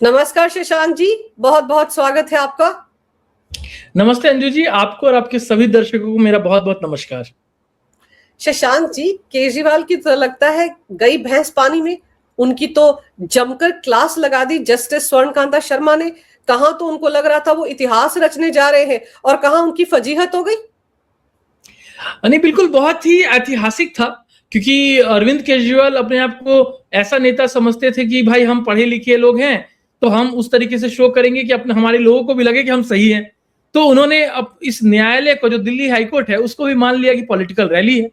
नमस्कार शशांक जी, बहुत बहुत स्वागत है आपका। नमस्ते अंजू जी, आपको और आपके सभी दर्शकों को मेरा बहुत बहुत नमस्कार। शशांक जी, केजरीवाल की तो लगता है गई भैंस पानी में। उनकी तो जमकर क्लास लगा दी जस्टिस स्वर्णकांता शर्मा ने। कहां तो उनको लग रहा था वो इतिहास रचने जा रहे हैं और कहां उनकी फजीहत हो गई। नहीं, बिल्कुल बहुत ही ऐतिहासिक था, क्योंकि अरविंद केजरीवाल अपने आप को ऐसा नेता समझते थे कि भाई हम पढ़े लिखे लोग हैं, तो हम उस तरीके से शो करेंगे कि अपने हमारे लोगों को भी लगे कि हम सही हैं। तो उन्होंने अब इस न्यायालय को, जो दिल्ली हाईकोर्ट है, उसको भी मान लिया कि पॉलिटिकल रैली है।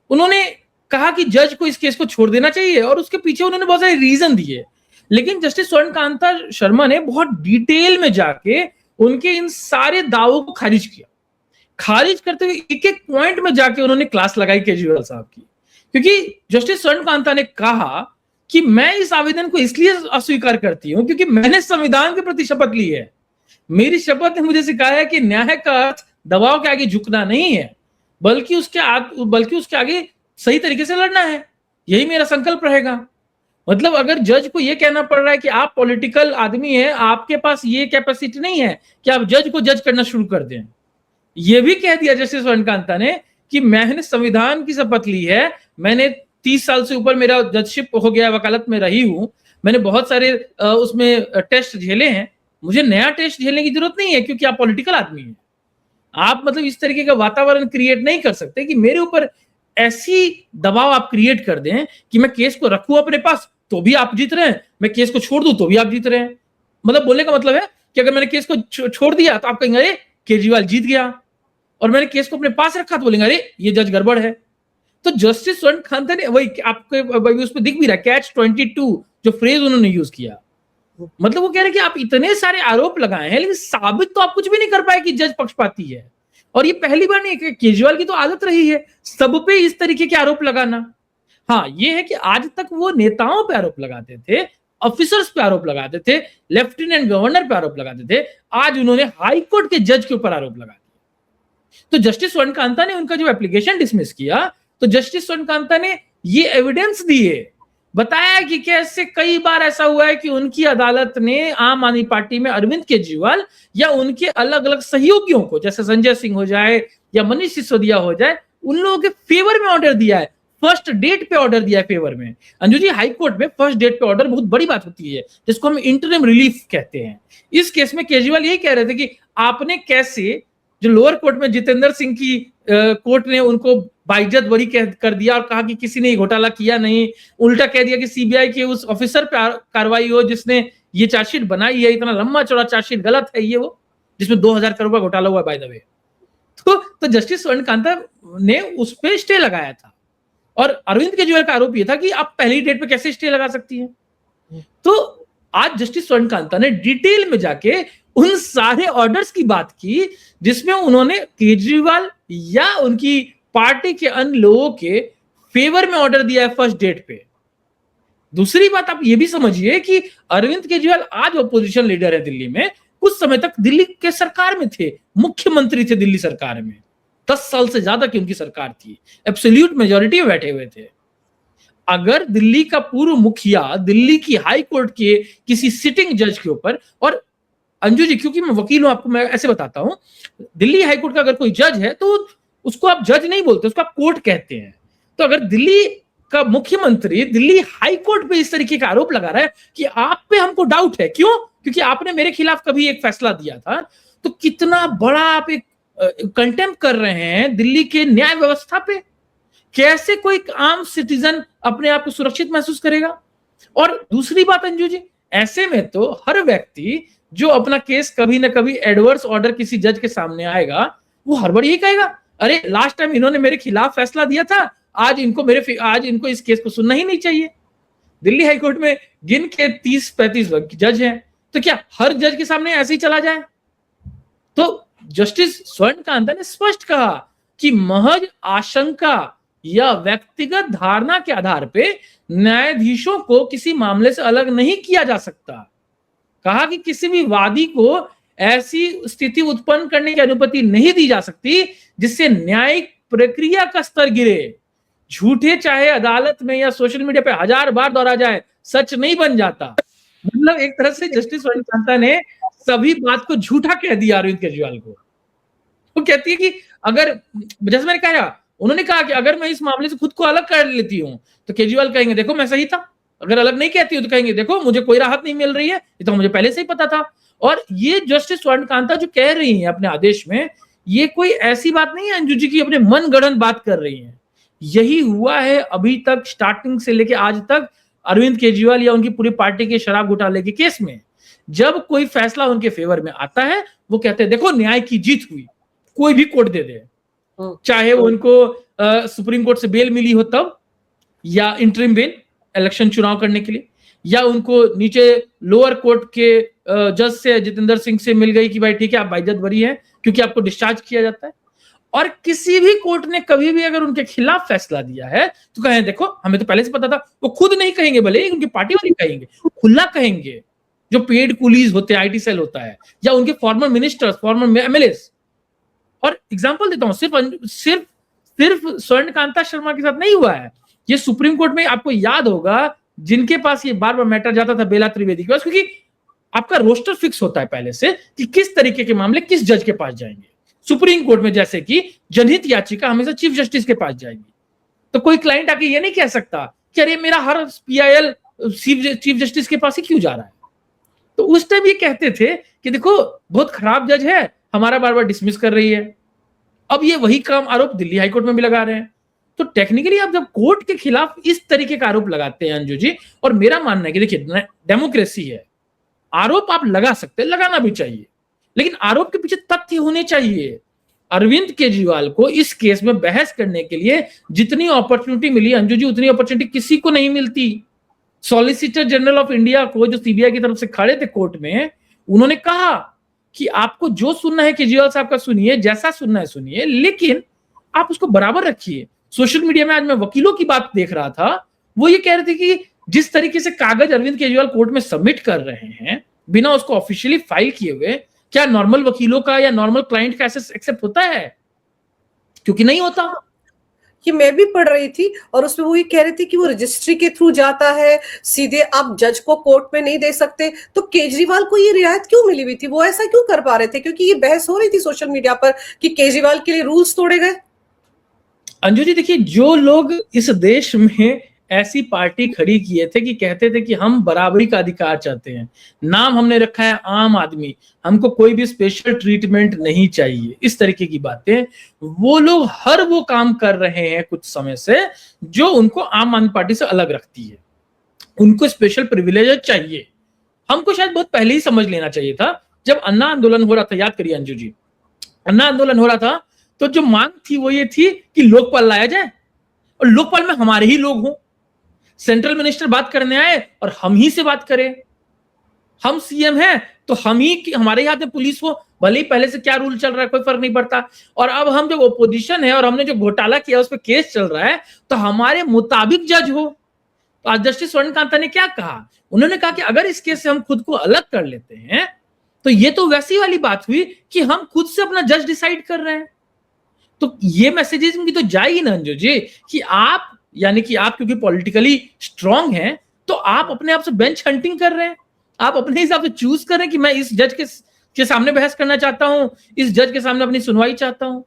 उन्होंने कहा कि जज को इस केस को छोड़ देना चाहिए और उसके पीछे उन्होंने बहुत सारे रीजन दिए। लेकिन जस्टिस स्वर्णकांता शर्मा ने बहुत डिटेल में जाके उनके इन सारे दावों को खारिज किया। खारिज करते हुए एक एक पॉइंट में जाके उन्होंने क्लास लगाई केजरीवाल साहब की, क्योंकि जस्टिस स्वर्णकांता ने कहा कि मैं इस आवेदन को इसलिए अस्वीकार करती हूं क्योंकि मैंने संविधान के प्रति शपथ ली है। मेरी शपथ ने मुझे सिखाया है कि न्याय का अर्थ दबाव के आगे झुकना नहीं है, बल्कि उसके आगे सही तरीके से लड़ना है। यही मेरा संकल्प रहेगा। मतलब अगर जज को यह कहना पड़ रहा है कि आप पॉलिटिकल आदमी हैं, आपके पास ये कैपेसिटी नहीं है कि आप जज को जज करना शुरू कर दें। यह भी कह दिया जस्टिस स्वर्णकांता ने कि मैंने संविधान की शपथ ली है, मैंने 30 साल से ऊपर मेरा जजशिप हो गया, वकालत में रही हूं, मैंने बहुत सारे उसमें टेस्ट झेले हैं, मुझे नया टेस्ट झेलने की जरूरत नहीं है, क्योंकि आप पॉलिटिकल आदमी हैं। आप मतलब इस तरीके का वातावरण क्रिएट नहीं कर सकते कि मेरे ऊपर ऐसी दबाव आप क्रिएट कर दें कि मैं केस को रखूं अपने पास तो भी आप जीत रहे हैं, मैं केस को छोड़ दूं तो भी आप जीत रहे हैं। मतलब बोलने का मतलब है कि अगर मैंने केस को छोड़ दिया तो आप कहेंगे अरे केजरीवाल जीत गया, और मैंने केस को अपने पास रखा तो बोलेंगे अरे ये जज गड़बड़ है। तो जस्टिस स्वर्णकांता ने वही आपको उस पर दिख भी रहा कैच 22 जो फ्रेज उन्होंने यूज किया। मतलब वो कह रहे हैं कि आप इतने सारे आरोप लगाए हैं लेकिन साबित तो आप कुछ भी नहीं कर पाए कि जज पक्षपाती है। और ये पहली बार नहीं, केजरीवाल की तो आदत रही है सब पे इस तरीके के आरोप लगाना। हाँ, ये है कि आज तक वो नेताओं पे आरोप लगाते थे, ऑफिसर्स पे आरोप लगाते थे, लेफ्टिनेंट गवर्नर पे आरोप लगाते थे, आज उन्होंने हाईकोर्ट के जज के ऊपर आरोप लगा दिया। तो जस्टिस स्वर्णकांता ने उनका जो एप्लीकेशन डिसमिस किया, तो जस्टिस स्वर्णकांता ने ये एविडेंस दिए, बताया कि कैसे कई बार ऐसा हुआ है कि उनकी अदालत ने आम आदमी पार्टी में अरविंद केजरीवाल या उनके अलग अलग सहयोगियों को, जैसे संजय सिंह हो जाए या मनीष सिसोदिया हो जाए, उन लोगों के फेवर में ऑर्डर दिया है, फर्स्ट डेट पे ऑर्डर दिया है फेवर में। अंजू जी, हाई कोर्ट में फर्स्ट डेट पे ऑर्डर बहुत बड़ी बात होती है, जिसको हम इंटरिम रिलीफ कहते हैं। इस केस में केजरीवाल यही कह रहे थे कि आपने कैसे, जो लोअर कोर्ट में जितेंद्र सिंह की कोर्ट ने उनको बाइज्जत बरी कर दिया और कहा कि किसी ने घोटाला किया नहीं, उल्टा कह दिया कि सीबीआई के उस ऑफिसर पर कार्रवाई हो जिसने ये चार्जशीट बनाई है, इतना लंबा चौड़ा चार्जशीट गलत है ये वो, जिसमें 2000 करोड़ का घोटाला हुआ बाय द वे। तो जस्टिस स्वर्णकांता ने उस पर स्टे लगाया था, और अरविंद केजरीवाल का आरोप यह था कि आप पहली डेट पे कैसे स्टे लगा सकती हैं। तो आज जस्टिस स्वर्णकांता ने डिटेल में जाके उन सारे ऑर्डर्स की बात की जिसमें उन्होंने केजरीवाल या उनकी पार्टी के अन्य लोगों के फेवर में ऑर्डर दिया है फर्स्ट डेट पे। दूसरी बात आप ये भी समझिए कि अरविंद केजरीवाल आज ऑपोजिशन लीडर है दिल्ली में, कुछ समय तक दिल्ली के सरकार में थे, मुख्यमंत्री थे दिल्ली सरकार में, 10 साल से ज्यादा की उनकी सरकार थी, एब्सोल्यूट मेजॉरिटी में बैठे हुए थे। अगर दिल्ली का पूर्व मुखिया दिल्ली की हाई कोर्ट के किसी सिटिंग जज के ऊपर, और अंजू जी क्योंकि मैं वकील हूं आपको मैं ऐसे बताता हूं, दिल्ली हाई कोर्ट का अगर कोई जज है तो उसको आप जज नहीं बोलते, उसको आप कोर्ट कहते हैं। तो अगर दिल्ली का मुख्यमंत्री दिल्ली हाई कोर्ट पे इस तरीके का आरोप लगा रहा है कि आप पे हमको डाउट है, क्यों? क्योंकि आपने मेरे खिलाफ कभी एक फैसला दिया था, तो कितना बड़ा आप एक कंटेम्प्ट कर रहे हैं दिल्ली के न्याय व्यवस्था पे। कैसे कोई आम सिटीजन अपने आप को सुरक्षित महसूस करेगा? और दूसरी बात अंजू जी, ऐसे में तो हर व्यक्ति जो अपना केस कभी ना कभी एडवर्स ऑर्डर किसी जज के सामने आएगा, वो हर बार यही कहेगा अरे लास्ट टाइम इन्होंने मेरे खिलाफ फैसला दिया था, आज इनको इस केस को सुनना ही नहीं चाहिए। दिल्ली हाईकोर्ट में गिन के 30-35 जज हैं, तो क्या हर जज के सामने ऐसे ही चला जाए? तो जस्टिस स्वर्णकांता ने स्पष्ट कहा कि महज आशंका या व्यक्तिगत धारणा के आधार पे न्यायाधीशों को किसी मामले से अलग नहीं किया जा सकता। कहा कि किसी भी वादी को ऐसी स्थिति उत्पन्न करने की अनुमति नहीं दी जा सकती जिससे न्यायिक प्रक्रिया का स्तर गिरे। झूठे चाहे अदालत में या सोशल मीडिया पे 1000 बार दोहरा जाए, सच नहीं बन जाता। मतलब एक तरह से जस्टिस सूर्यकांता ने सभी बात को झूठा कह दिया अरविंद केजरीवाल को। वो कहती है कि अगर, जैसे मैंने कहा, उन्होंने कहा कि अगर मैं इस मामले से खुद को अलग कर लेती हूं तो केजरीवाल कहेंगे देखो मैं सही था, अगर अलग नहीं कहती हूं तो कहेंगे देखो मुझे कोई राहत नहीं मिल रही है, ये तो मुझे पहले से ही पता था। और ये जस्टिस स्वर्णकांता जो कह रही है अपने आदेश में, ये कोई ऐसी बात नहीं है अंजू जी की अपने मन गढ़ंत बात कर रही है। यही हुआ है अभी तक, स्टार्टिंग से लेके आज तक अरविंद केजरीवाल या उनकी पूरी पार्टी के शराब घोटाले के केस में। जब कोई फैसला उनके फेवर में आता है वो कहते हैं देखो न्याय की जीत हुई, कोई भी कोर्ट दे दे, चाहे वो उनको सुप्रीम कोर्ट से बेल मिली हो तब, या इंटरिम बेल इलेक्शन चुनाव करने के लिए, या उनको नीचे लोअर कोर्ट के जज से जितेंद्र सिंह से मिल गई कि भाई ठीक है आप बाइज्जत बरी हैं क्योंकि आपको डिस्चार्ज किया जाता है। और किसी भी कोर्ट ने कभी भी अगर उनके खिलाफ फैसला दिया है तो कहें देखो हमें तो पहले से पता था। वो खुद नहीं कहेंगे, भले उनकी पार्टी वाले कहेंगे, खुला कहेंगे, जो पेड कुलीज होते हैं, आईटी सेल होता है, या उनके फॉर्मर मिनिस्टर्स, फॉर्मर एमएलए। और एग्जांपल देता हूं, सिर्फ स्वर्णकांता शर्मा के साथ नहीं हुआ है, ये सुप्रीम कोर्ट में आपको याद होगा जिनके पास ये बार बार मैटर जाता था बेला त्रिवेदी के पास, क्योंकि आपका रोस्टर फिक्स होता है पहले से कि किस तरीके के मामले किस जज के पास जाएंगे। सुप्रीम कोर्ट में जैसे कि जनहित याचिका हमेशा चीफ जस्टिस के पास जाएगी, तो कोई क्लाइंट आके ये नहीं कह सकता कि अरे मेरा हर पीआईएल चीफ जस्टिस के पास ही क्यों जा रहा है। तो उस टाइम ये कहते थे कि देखो बहुत खराब जज है, हमारा बार बार डिसमिस कर रही है। अब ये वही काम आरोप दिल्ली हाईकोर्ट में भी लगा रहे हैं। तो टेक्निकली आप जब कोर्ट के खिलाफ इस तरीके का आरोप लगाते हैं अंजू जी, और मेरा मानना है कि देखिए डेमोक्रेसी है, आरोप आप लगा सकते हैं, लगाना भी चाहिए, लेकिन आरोप के पीछे तथ्य होने चाहिए। अरविंद केजरीवाल को इस केस में बहस करने के लिए जितनी अपॉर्चुनिटी मिली अंजू जी, उतनी अपॉर्चुनिटी किसी को नहीं मिलती। सॉलिसिटर जनरल ऑफ इंडिया को, जो सीबीआई की तरफ से खड़े थे कोर्ट में, उन्होंने कहा कि आपको जो सुनना है केजरीवाल साहब का सुनिए, जैसा सुनना है सुनिए, लेकिन आप उसको बराबर रखिए। सोशल मीडिया में आज मैं वकीलों की बात देख रहा था, वो ये कह रहे थे कि जिस तरीके से कागज अरविंद केजरीवाल कोर्ट में सबमिट कर रहे हैं बिना उसको ऑफिशियली फाइल किए हुए, क्या नॉर्मल वकीलों का या नॉर्मल क्लाइंट का ऐसे एक्सेप्ट होता है? क्योंकि नहीं होता। ये मैं भी पढ़ रही थी और उसमें वो ये कह रही थी कि वो रजिस्ट्री के थ्रू जाता है, सीधे आप जज को कोर्ट में नहीं दे सकते। तो केजरीवाल को ये रियायत क्यों मिली हुई थी, वो ऐसा क्यों कर पा रहे थे? क्योंकि ये बहस हो रही थी सोशल मीडिया पर कि केजरीवाल के लिए रूल्स तोड़े गए। अंजू जी देखिए, जो लोग इस देश में ऐसी पार्टी खड़ी किए थे कि कहते थे कि हम बराबरी का अधिकार चाहते हैं, नाम हमने रखा है आम आदमी, हमको कोई भी स्पेशल ट्रीटमेंट नहीं चाहिए, इस तरीके की बातें, वो लोग हर वो काम कर रहे हैं कुछ समय से जो उनको आम आदमी पार्टी से अलग रखती है। उनको स्पेशल प्रिविलेज चाहिए। हमको शायद बहुत पहले ही समझ लेना चाहिए था। जब अन्ना आंदोलन हो रहा था, याद करिए अंजू जी, अन्ना आंदोलन हो रहा था तो जो मांग थी वो ये थी कि लोकपाल लाया जाए और लोकपाल में हमारे ही लोग हों। सेंट्रल मिनिस्टर बात करने आए और हम ही से बात करें, हम सीएम हैं तो हम ही, हमारे हाथ में पुलिस हो, भले ही पहले से क्या रूल चल रहा है कोई फर्क नहीं पड़ता। और अब हम जब ओपोजिशन है और हमने जो घोटाला किया उस पर केस चल रहा है तो हमारे मुताबिक जज हो। तो आज जस्टिस स्वर्णकांता ने क्या कहा, उन्होंने कहा कि अगर इस केस से हम खुद को अलग कर लेते हैं तो ये तो वैसी वाली बात हुई कि हम खुद से अपना जज डिसाइड कर रहे हैं। तो ये मैसेजेस की तो जाएगी ना अंजू जी कि आप, यानी कि आप क्योंकि पॉलिटिकली स्ट्रांग हैं तो आप अपने आप से बेंच हंटिंग कर रहे हैं, आप अपने हिसाब से चूज कर रहे हैं कि मैं इस जज के सामने बहस करना चाहता हूं, इस जज के सामने अपनी सुनवाई चाहता हूं।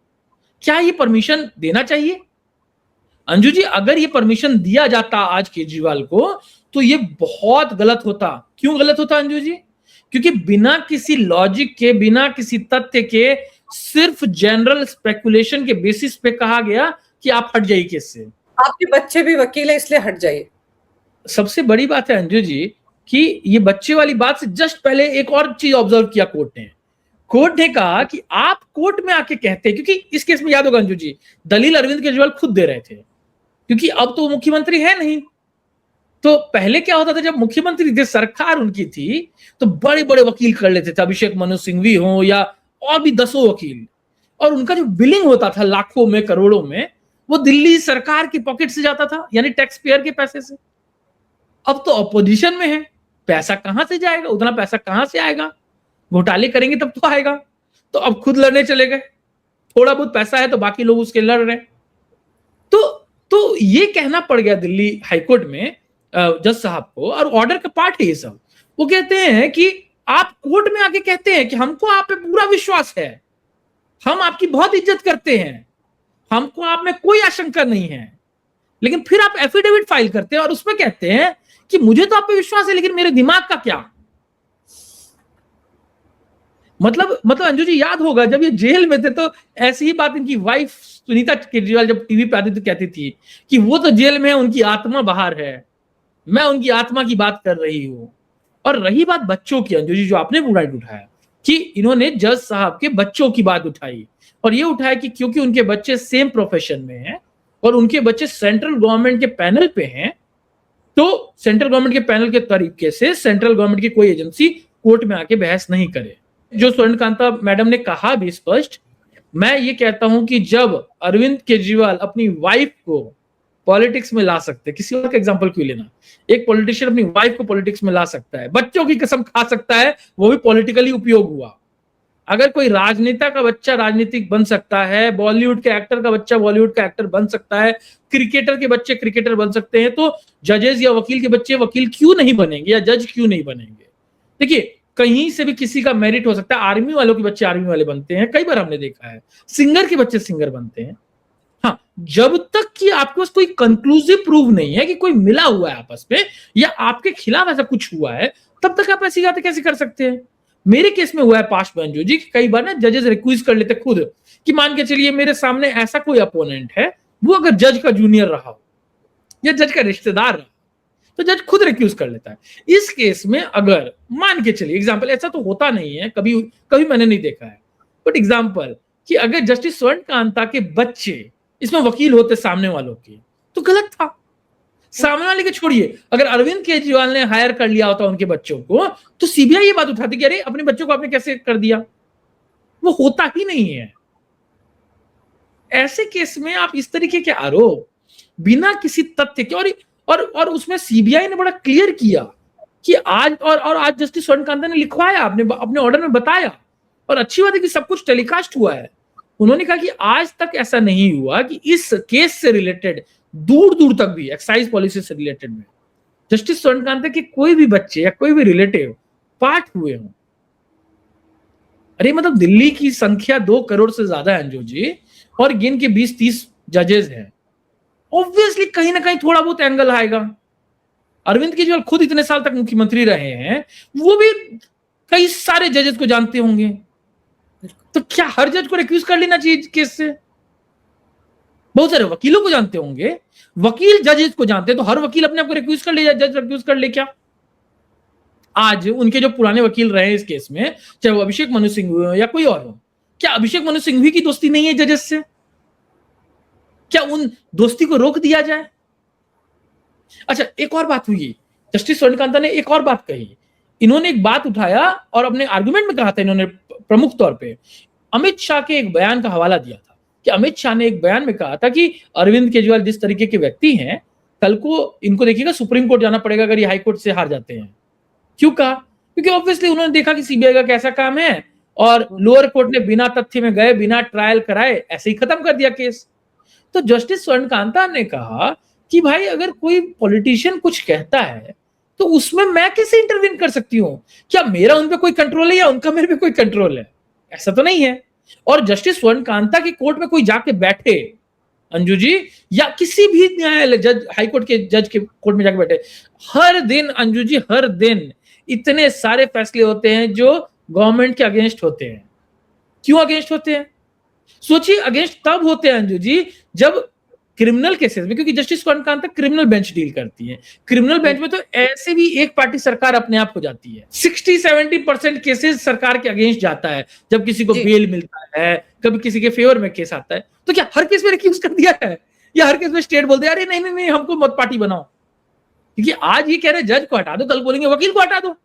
क्या ये परमिशन देना चाहिए अंजू जी? अगर ये परमिशन दिया जाता आज केजरीवाल को तो ये बहुत गलत होता। क्यों गलत होता अंजू जी? क्योंकि बिना किसी लॉजिक के, बिना किसी तथ्य के, सिर्फ जनरल स्पेकुलेशन के बेसिस पे कहा गया कि आप हट जाइए केस से, आपके बच्चे भी वकील है इसलिए हट जाइए। सबसे बड़ी बात है अंजू जी कि ये बच्चे वाली बात से जस्ट पहले एक और चीज ऑब्जर्व किया कोर्ट ने कहा कि आप कोर्ट में आके कहते हैं, क्योंकि इस केस में याद होगा अंजू जी, दलील अरविंद केजरीवाल खुद दे रहे थे क्योंकि अब तो मुख्यमंत्री है नहीं। तो पहले क्या होता था, जब मुख्यमंत्री थे, सरकार उनकी थी, तो बड़े बड़े वकील कर लेते थे, अभिषेक मनु सिंघवी हो या और भी दसों वकील, और उनका जो बिलिंग होता था लाखों में करोड़ों में, वो दिल्ली सरकार की पॉकेट से जाता था, यानी टैक्स पेयर के पैसे से। अब तो अपोजिशन में है, पैसा कहां से जाएगा, उतना पैसा कहां से आएगा? घोटाले करेंगे तब तो आएगा। तो अब खुद लड़ने चले गए, थोड़ा बहुत पैसा है तो बाकी लोग उसके लड़ रहे। तो ये कहना पड़ गया दिल्ली हाईकोर्ट में जज साहब को, और ऑर्डर का पार्ट है ये सब। वो कहते हैं कि आप कोर्ट में आके कहते हैं कि हमको आप पे पूरा विश्वास है, हम आपकी बहुत इज्जत करते हैं, हमको आप में कोई आशंका नहीं है, लेकिन फिर आप एफिडेविट फाइल करते हैं और उसमें कहते हैं कि मुझे तो आप पे विश्वास है लेकिन मेरे दिमाग का क्या। मतलब अंजू जी याद होगा जब ये जेल में थे तो ऐसी ही बात इनकी वाइफ सुनीता केजरीवाल जब टीवी पे आती तो कहती थी कि वो तो जेल में है, उनकी आत्मा बाहर है, मैं उनकी आत्मा की बात कर रही हूं। और रही बात बच्चों की, अंजू जी जो आपने पॉइंट उठाया कि इन्होंने जज साहब के बच्चों की बात उठाई और ये उठाया कि क्योंकि उनके बच्चे सेम प्रोफेशन में हैं और उनके बच्चे सेंट्रल गवर्नमेंट के पैनल पे हैं, तो सेंट्रल गवर्नमेंट के पैनल के तरीके से सेंट्रल गवर्नमेंट की कोई एजेंसी कोर्ट में आके बहस नहीं करे। जो स्वर्णकांता मैडम ने कहा भी स्पष्ट, मैं ये कहता हूं कि जब अरविंद केजरीवाल अपनी वाइफ को पॉलिटिक्स में ला सकते, किसी और का एग्जांपल क्यों लेना, एक पॉलिटिशियन अपनी वाइफ को पॉलिटिक्स में ला सकता है, बच्चों की कसम खा सकता है, वो भी पॉलिटिकली उपयोग हुआ। अगर कोई राजनेता का बच्चा राजनीतिक बन सकता है, बॉलीवुड के एक्टर का बच्चा बॉलीवुड का एक्टर बन सकता है, क्रिकेटर के बच्चे क्रिकेटर बन सकते हैं, तो जजेस या वकील के बच्चे वकील क्यों नहीं बनेंगे या जज क्यों नहीं बनेंगे। देखिए कहीं से भी किसी का मेरिट हो सकता है, आर्मी वालों के बच्चे आर्मी वाले बनते हैं, कई बार हमने देखा है, सिंगर के बच्चे सिंगर बनते हैं। हाँ, जब तक कि आपके पास कोई कंक्लूसिव प्रूफ नहीं है कि कोई मिला हुआ है आपस में या आपके खिलाफ ऐसा कुछ हुआ है, तब तक आप ऐसी बातें कैसे कर सकते हैं। मेरे केस में हुआ है पास्ट में अंजू जी, कई बार ना जजेस रिक्वेस्ट कर लेते खुद कि मान के चलिए मेरे सामने ऐसा कोई अपोनेंट है, वो अगर जज का जूनियर रहा हो या जज का रिश्तेदार रहा तो जज खुद रिक्यूज कर लेता है। इस केस में अगर मान के चलिए एग्जांपल, ऐसा तो होता नहीं है, कभी कभी मैंने नहीं देखा है, बट एग्जांपल कि अगर जस्टिस स्वर्णकांता के बच्चे इसमें वकील होते सामने वालों के तो गलत था। सामने वाले के छोड़िए, अगर अरविंद केजरीवाल ने हायर कर लिया होता उनके बच्चों को तो सीबीआई ये बात उठाती कि अरे अपने बच्चों को आपने कैसे कर दिया, वो होता ही नहीं है। ऐसे केस में आप इस तरीके के आरोप बिना किसी तथ्य के, और उसमें सीबीआई ने बड़ा क्लियर किया कि आज आज जस्टिस स्वर्णकांता ने लिखवाया, अपने ऑर्डर में बताया, और अच्छी बात है कि सब कुछ टेलीकास्ट हुआ है। उन्होंने कहा कि आज तक ऐसा नहीं हुआ कि इस केस से रिलेटेड दूर दूर तक भी एक्साइज पॉलिसी से रिलेटेड में जस्टिस स्वर्णकांता के कोई भी बच्चे या कोई भी रिलेटिव पार्ट हुए हों। अरे मतलब दिल्ली की संख्या 2 करोड़ से ज्यादा है अंजू जी, और गिन के 20-30 जजेस हैं, ऑब्वियसली कहीं ना कहीं थोड़ा बहुत एंगल आएगा। अरविंद केजरीवाल खुद इतने साल तक मुख्यमंत्री रहे हैं, वो भी कई सारे जजेस को जानते होंगे, तो क्या हर जज को रिक्यूज कर लेना चाहिए केस से? बहुत सारे वकीलों को जानते होंगे, वकील जजेस को जानते हैं, तो हर वकील अपने आप को रिक्यूज कर ले, जज रिक्यूज कर ले क्या? आज उनके जो पुराने वकील रहे इस केस में, चाहे वो अभिषेक मनु सिंघवी हो या कोई और हो, क्या अभिषेक मनु सिंघवी की दोस्ती नहीं है जजेस से? क्या उन दोस्ती को रोक दिया जाए? अच्छा, एक और बात हुई, जस्टिस स्वर्णकांता ने एक और बात कही, इन्होंने एक बात उठाया और अपने आर्गुमेंट में कहा था, इन्होंने प्रमुख तौर पे अमित शाह के एक बयान का हवाला दिया था कि अमित शाह ने एक बयान में कहा था कि अरविंद केजरीवाल जिस तरीके के व्यक्ति हैं, कल को इनको देखिएगा सुप्रीम कोर्ट जाना पड़ेगा अगर ये हाई कोर्ट से हार जाते हैं। क्यों कहा? क्योंकि ऑब्वियसली उन्होंने देखा कि सीबीआई का कैसा काम है और लोअर कोर्ट ने बिना तथ्य में गए, बिना ट्रायल कराए ऐसे ही खत्म कर दिया केस। तो जस्टिस स्वर्णकांता ने कहा कि भाई अगर कोई पॉलिटिशियन कुछ कहता है तो उसमें मैं कैसे इंटरवीन कर सकती हूं? क्या मेरा उन पे कोई कंट्रोल है या उनका मेरे पे कोई कंट्रोल है? ऐसा तो नहीं है। और जस्टिस स्वर्णकांता की कोर्ट में कोई जाके बैठे अंजू जी, या किसी भी न्यायालय जज, हाई कोर्ट के जज के कोर्ट में जाके बैठे, हर दिन अंजू जी, हर दिन इतने सारे फैसले होते हैं जो गवर्नमेंट के अगेंस्ट होते हैं। क्यों अगेंस्ट होते हैं? सोचिए, अगेंस्ट तब होते हैं अंजू जी जब क्रिमिनल केसेस में, क्योंकि जस्टिस स्वर्णकांता क्रिमिनल बेंच डील करती है, क्रिमिनल बेंच में तो ऐसे भी एक पार्टी सरकार अपने आप हो जाती है। 60-70% केसेस सरकार के अगेंस्ट जाता है जब किसी को बेल मिलता है, कभी किसी के फेवर में केस आता है। तो क्या हर केस में रिक्यूज कर दिया है या हर केस में स्टेट बोलते हैं अरे नहीं नहीं नहीं हमको मत पार्टी बनाओ? क्योंकि आज ये कह रहे जज को हटा दो, कल बोलेंगे वकील को हटा दो।